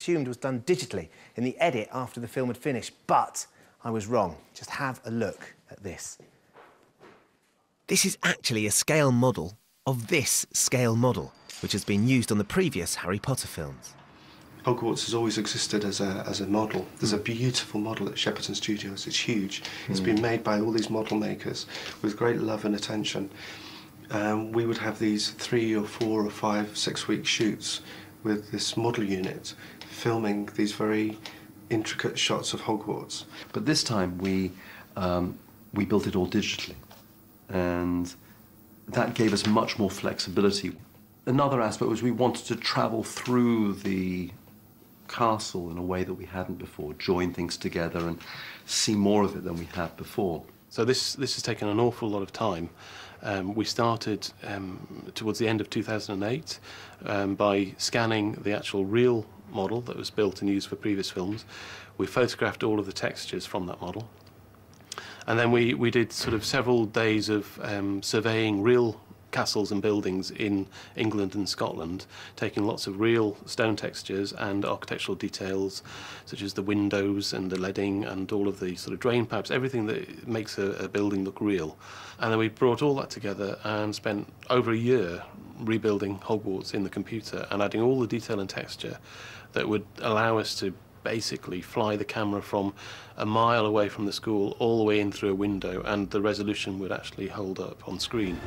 assumed was done digitally in the edit after the film had finished, but I was wrong. Just have a look at this. This is actually a scale model of this scale model, which has been used on the previous Harry Potter films. Hogwarts has always existed as a model. There's a beautiful model at Shepperton Studios. It's huge. It's been made by all these model makers with great love and attention. We would have these 3 or 4 or 5, 6 week shoots with this model unit filming these very intricate shots of Hogwarts. But this time we built it all digitally, and that gave us much more flexibility. Another aspect was we wanted to travel through the castle in a way that we hadn't before, join things together and see more of it than we had before. So this has taken an awful lot of time. We started towards the end of 2008 by scanning the actual real model that was built and used for previous films. We photographed all of the textures from that model. And then we did sort of several days of surveying real castles and buildings in England and Scotland, taking lots of real stone textures and architectural details, such as the windows and the leading and all of the sort of drain pipes, everything that makes a building look real. And then we brought all that together and spent over a year rebuilding Hogwarts in the computer and adding all the detail and texture that would allow us to basically fly the camera from a mile away from the school all the way in through a window, and the resolution would actually hold up on screen.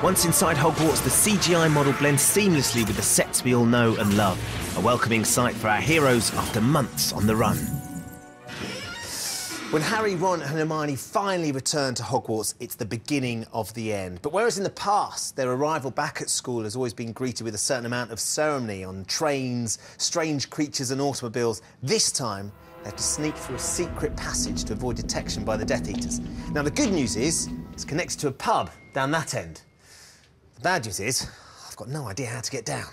Once inside Hogwarts, the CGI model blends seamlessly with the sets we all know and love. A welcoming sight for our heroes after months on the run. When Harry, Ron and Hermione finally return to Hogwarts, it's the beginning of the end. But whereas in the past, their arrival back at school has always been greeted with a certain amount of ceremony on trains, strange creatures and automobiles, this time they have to sneak through a secret passage to avoid detection by the Death Eaters. Now, the good news is it's connected to a pub down that end. The bad news is I've got no idea how to get down.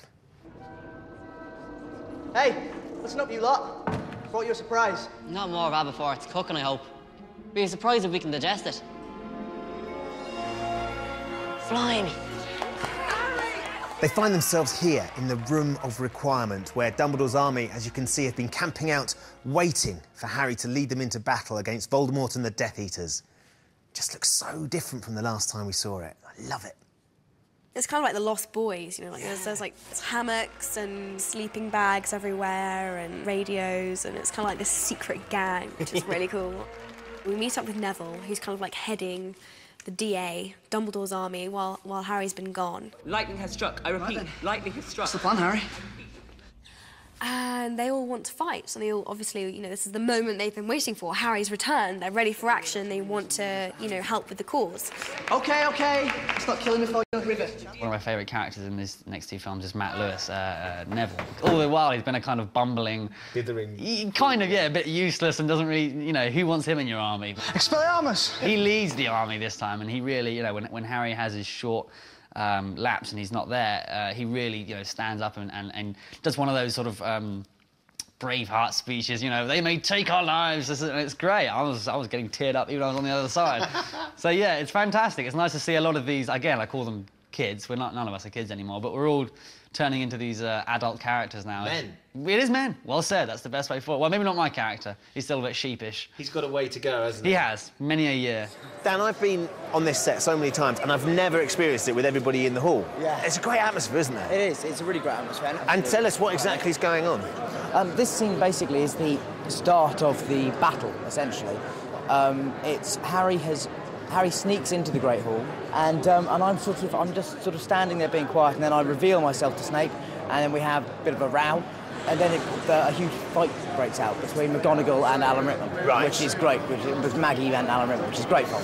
Hey, listen up, you lot. Brought you a surprise. Not more of that before it's cooking, I hope. Be surprised if we can digest it. Fly me. They find themselves here in the Room of Requirement, where Dumbledore's army, as you can see, have been camping out, waiting for Harry to lead them into battle against Voldemort and the Death Eaters. Just looks so different from the last time we saw it. I love it. It's kind of like the Lost Boys, you know, like there's like hammocks and sleeping bags everywhere and radios, and it's kind of like this secret gang, which is really cool. We meet up with Neville, who's kind of like heading the DA, Dumbledore's army, while Harry's been gone. Lightning has struck. I repeat, lightning has struck. What's the plan, Harry? And they all want to fight, and they all, obviously, you know, this is the moment they've been waiting for. Harry's return, they're ready for action, they want to, you know, help with the cause. OK, OK, stop killing me before you don't it. One of my favourite characters in these next 2 films is Matt Lewis, Neville. All the while he's been a kind of bumbling... Dithering. Kind of, yeah, a bit useless and doesn't really, you know, who wants him in your army? Expelliarmus! He leads the army this time, and he really, you know, when Harry has his short lapse and he's not there, he really, you know, stands up and does one of those sort of Braveheart speeches, you know, they may take our lives, and it's great. I was getting teared up even though I was on the other side. So yeah, it's fantastic. It's nice to see a lot of these, again, I call them kids. None of us are kids anymore, but we're all turning into these adult characters now. Men. It is men. Well said. That's the best way forward. Well, maybe not my character. He's still a bit sheepish. He's got a way to go, hasn't he? He has. Many a year. Dan, I've been on this set so many times, and I've never experienced it with everybody in the hall. Yeah. It's a great atmosphere, isn't it? It is. It's a really great atmosphere. And tell us what exactly is going on. This scene basically is the start of the battle, essentially. It's Harry sneaks into the Great Hall, and I'm just sort of standing there being quiet, and then I reveal myself to Snape, and then we have a bit of a row, and then a huge fight breaks out between McGonagall and Alan Rickman, right. Which is great, with Maggie and Alan Rickman, which is great fun.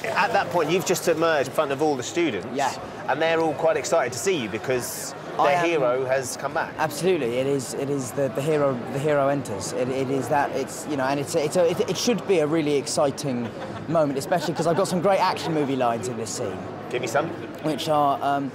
At that point, you've just emerged in front of all the students, yeah, and they're all quite excited to see you because their hero has come back. Absolutely, it is the hero. The hero enters. It is that. It's, you know, and it should be a really exciting moment, especially because I've got some great action movie lines in this scene. Give me some. Which are,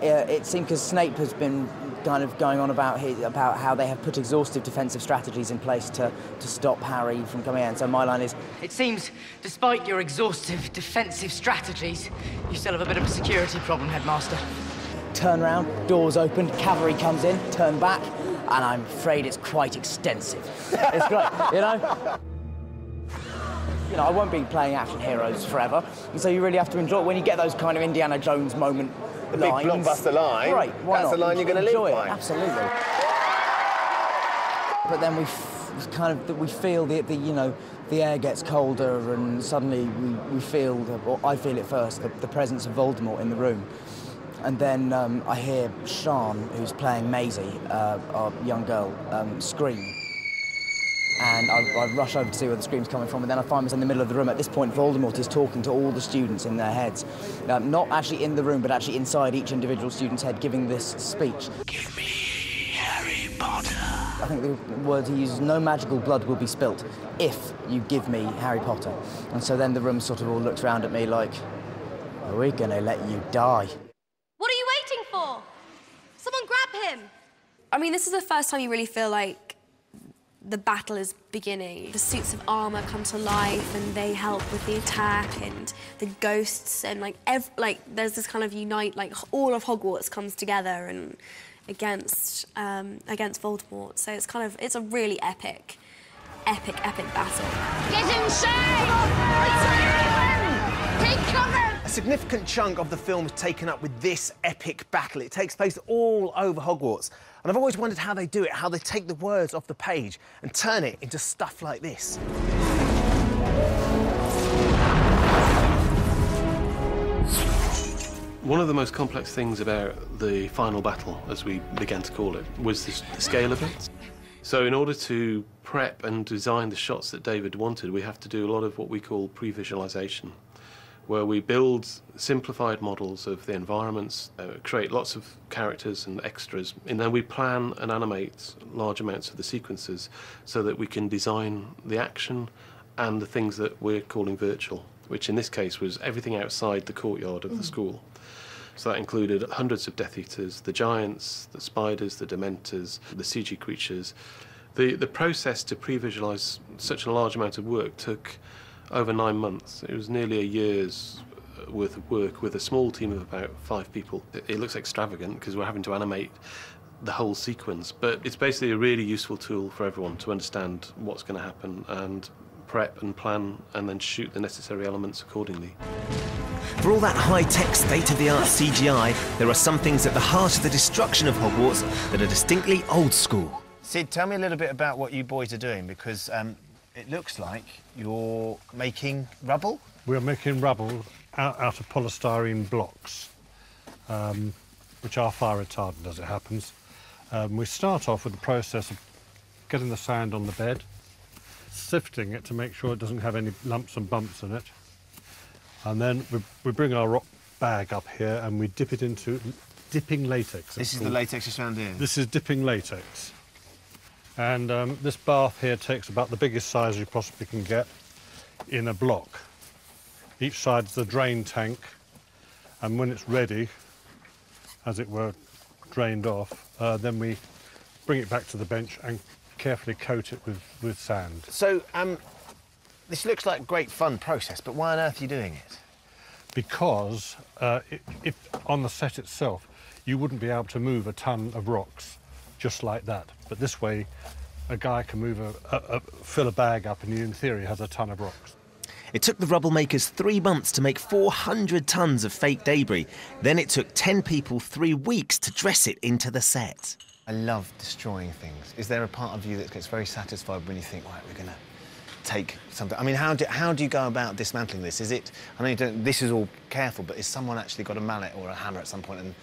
it seems because Snape has been kind of going on about how they have put exhaustive defensive strategies in place to stop Harry from coming in. So my line is, it seems, despite your exhaustive defensive strategies, you still have a bit of a security problem, Headmaster. Turn round, doors open, cavalry comes in, turn back, and I'm afraid it's quite extensive. It's great, you know? You know, I won't be playing action heroes forever, so you really have to enjoy it. When you get those kind of Indiana Jones moment The lines, big blockbuster line. right, why That's not? the line you're going to live by. Absolutely. But then we feel the air gets colder, and suddenly we feel, or I feel it first, the presence of Voldemort in the room. And then I hear Sian, who's playing Maisie, our young girl, scream. And I rush over to see where the scream's coming from, and then I find myself in the middle of the room. At this point, Voldemort is talking to all the students in their heads. Not actually in the room, but actually inside each individual student's head, giving this speech. Give me Harry Potter. I think the words he uses, no magical blood will be spilt if you give me Harry Potter. And so then the room sort of all looks around at me like, are we going to let you die? What are you waiting for? Someone grab him! I mean, this is the first time you really feel like the battle is beginning. The suits of armour come to life and they help with the attack, and the ghosts, and there's this kind of unite, like all of Hogwarts comes together and against Voldemort. So it's a really epic battle. Get inside! Take cover! A significant chunk of the film is taken up with this epic battle. It takes place all over Hogwarts. And I've always wondered how they do it, how they take the words off the page and turn it into stuff like this. One of the most complex things about the final battle, as we began to call it, was the scale of it. So in order to prep and design the shots that David wanted, we have to do a lot of what we call pre-visualization, where we build simplified models of the environments, create lots of characters and extras, and then we plan and animate large amounts of the sequences so that we can design the action and the things that we're calling virtual, which in this case was everything outside the courtyard of the school. So that included hundreds of Death Eaters, the giants, the spiders, the Dementors, the CG creatures. The process to pre-visualise such a large amount of work took over 9 months. It was nearly a year's worth of work with a small team of about 5 people. It looks extravagant because we're having to animate the whole sequence, but it's basically a really useful tool for everyone to understand what's going to happen and prep and plan and then shoot the necessary elements accordingly. For all that high-tech, state-of-the-art CGI, there are some things at the heart of the destruction of Hogwarts that are distinctly old school. Sid, tell me a little bit about what you boys are doing, because it looks like you're making rubble? We're making rubble out of polystyrene blocks, which are fire retardant as it happens. We start off with the process of getting the sand on the bed, sifting it to make sure it doesn't have any lumps and bumps in it. And then we bring our rock bag up here and we dip it into dipping latex. This is the latex you found here? This is dipping latex. And this bath here takes about the biggest size you possibly can get in a block. Each side's the drain tank, and when it's ready, as it were, drained off, then we bring it back to the bench and carefully coat it with sand. So, this looks like a great fun process, but why on earth are you doing it? Because if on the set itself, you wouldn't be able to move a ton of rocks just like that. But this way, a guy can move fill a bag up and he, in theory, has a ton of rocks. It took the rubble makers 3 months to make 400 tons of fake debris. Then it took 10 people 3 weeks to dress it into the set. I love destroying things. Is there a part of you that gets very satisfied when you think, right, we're going to take something? I mean, how do you go about dismantling this? Is it, I know you don't, this is all careful, but is someone actually got a mallet or a hammer at some point and